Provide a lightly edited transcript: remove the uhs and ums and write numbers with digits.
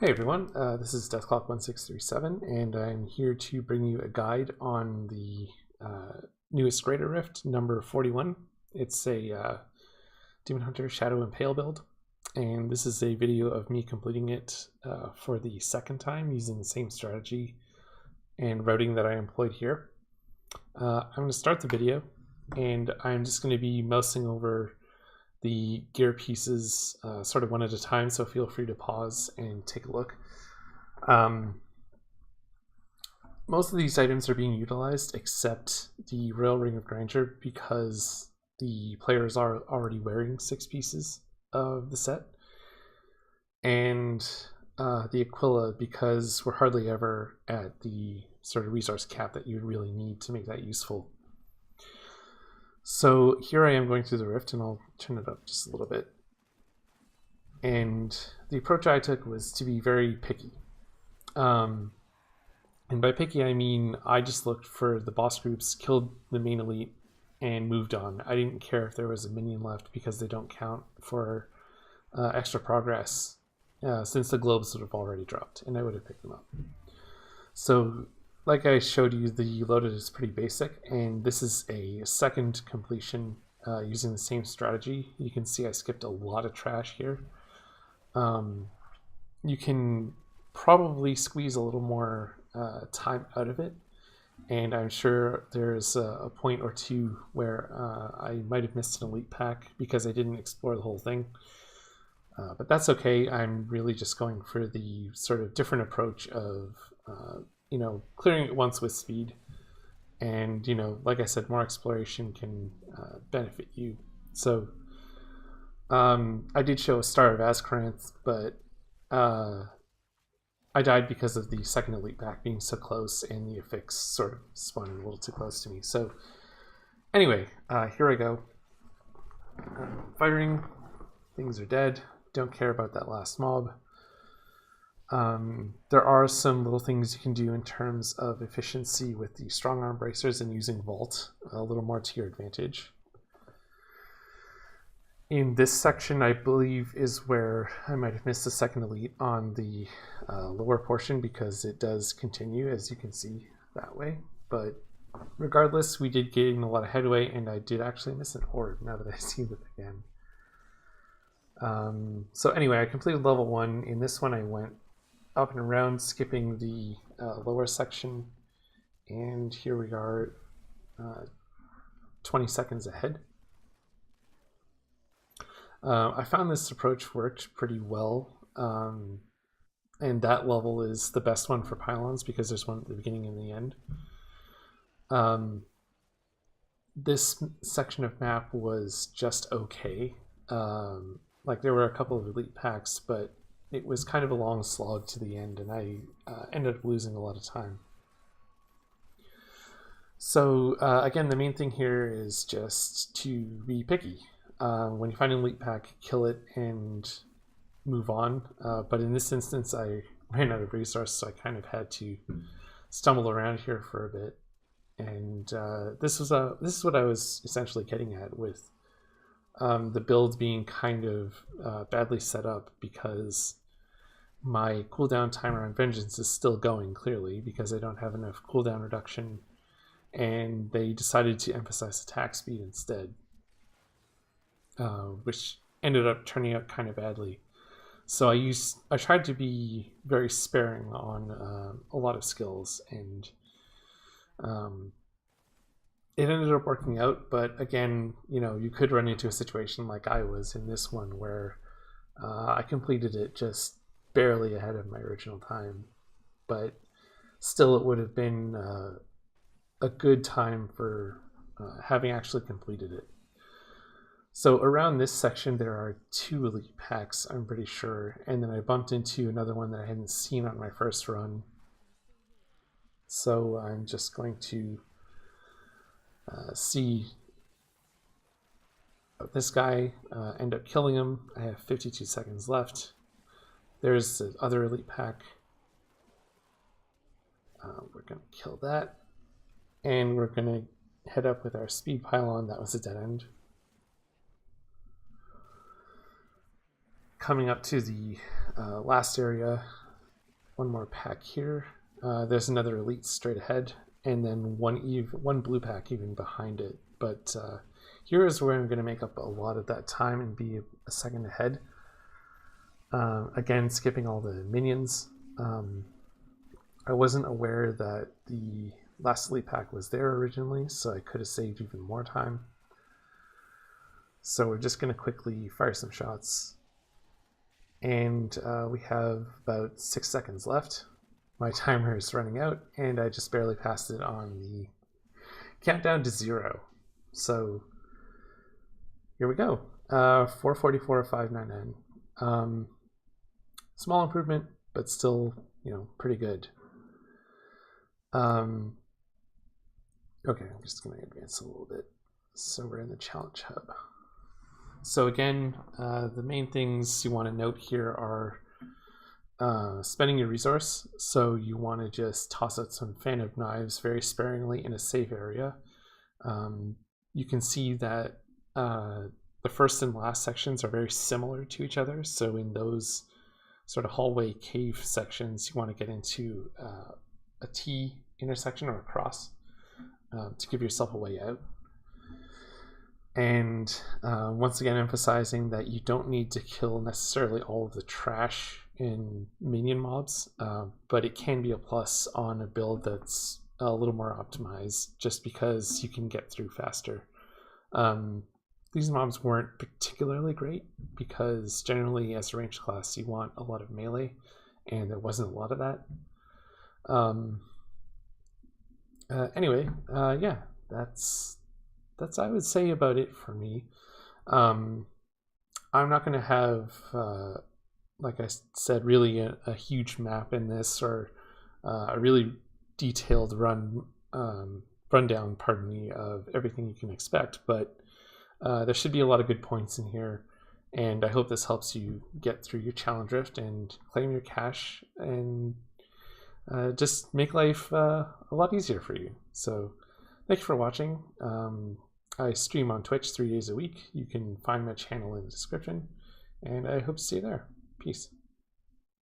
Hey everyone, this is Deathclock1637, and I'm here to bring you a guide on the newest Greater Rift, number 41. It's a Demon Hunter Shadow Impale build, and this is a video of me completing it for the second time using the same strategy and routing that I employed here. I'm going to start the video, and I'm just going to be mousing over the gear pieces sort of one at a time, so feel free to pause and take a look. Most of these items are being utilized except the Royal Ring of Grandeur because the players are already wearing 6 pieces of the set, and the Aquila because we're hardly ever at the sort of resource cap that you would really need to make that useful. So here I am going through the rift, and I'll turn it up just a little bit. And the approach I took was to be very picky. And by picky, I mean I just looked for the boss groups, killed the main elite, and moved on. I didn't care if there was a minion left because they don't count for extra progress since the globes would have already dropped, and I would have picked them up. So like I showed you, the loaded is pretty basic, and this is a second completion using the same strategy. You can see I skipped a lot of trash here. You can probably squeeze a little more time out of it, and I'm sure there's a point or two where I might have missed an elite pack because I didn't explore the whole thing. But that's okay. I'm really just going for the sort of different approach of clearing it once with speed, and like I said, more exploration can benefit you. So I did show a Star of Azkaranth, but I died because of the second elite pack being so close and the affix sort of spawning a little too close to me. So anyway, here I go. Firing, things are dead, don't care about that last mob. There are some little things you can do in terms of efficiency with the strong arm bracers and using Vault a little more to your advantage. In this section, I believe, is where I might have missed the second elite on the lower portion because it does continue, as you can see, that way. But regardless, we did gain a lot of headway, and I did actually miss an horde now that I see it again. So anyway, I completed level 1. In this one, I went up and around, skipping the lower section, and here we are 20 seconds ahead. I found this approach worked pretty well, and that level is the best one for pylons because there's one at the beginning and the end. This section of map was just okay. Like there were a couple of elite packs, but it was kind of a long slog to the end, and I ended up losing a lot of time. So again, the main thing here is just to be picky. When you find an elite pack, kill it and move on. But in this instance, I ran out of resources, so I kind of had to stumble around here for a bit. And this is what I was essentially getting at with the build being kind of badly set up because my cooldown timer on Vengeance is still going, clearly, because I don't have enough cooldown reduction, and they decided to emphasize attack speed instead, which ended up turning out kind of badly. So I tried to be very sparing on a lot of skills, and it ended up working out. But again, you could run into a situation like I was in this one where I completed it just barely ahead of my original time, but still it would have been a good time for having actually completed it. So around this section there are 2 elite packs, I'm pretty sure, and then I bumped into another one that I hadn't seen on my first run. So I'm just going to see this guy, end up killing him. I have 52 seconds left. There's the other elite pack. We're going to kill that. And we're going to head up with our speed pylon. That was a dead end. Coming up to the last area, one more pack here. There's another elite straight ahead, and then one blue pack even behind it. But here is where I'm going to make up a lot of that time and be a second ahead. Again, skipping all the minions. I wasn't aware that the last elite pack was there originally, so I could have saved even more time. So we're just going to quickly fire some shots. And we have about 6 seconds left. My timer is running out, and I just barely passed it on the countdown to 0. So here we go. 444.599. Small improvement, but still, pretty good. Okay, I'm just going to advance a little bit. So we're in the challenge hub. So again, the main things you want to note here are spending your resource. So you want to just toss out some Fan of Knives very sparingly in a safe area. You can see that the first and last sections are very similar to each other. So in those sort of hallway cave sections, you want to get into a T intersection or a cross to give yourself a way out. And once again, emphasizing that you don't need to kill necessarily all of the trash in minion mobs, but it can be a plus on a build that's a little more optimized just because you can get through faster. These mobs weren't particularly great because generally as a ranged class you want a lot of melee, and there wasn't a lot of that. Anyway, yeah, that's I would say about it for me. I'm not going to have, like I said, really a huge map in this, or a really detailed rundown, pardon me, of everything you can expect. But there should be a lot of good points in here, and I hope this helps you get through your challenge rift and claim your cash and just make life a lot easier for you. So thank you for watching. I stream on Twitch 3 days a week. You can find my channel in the description, and I hope to see you there. Peace.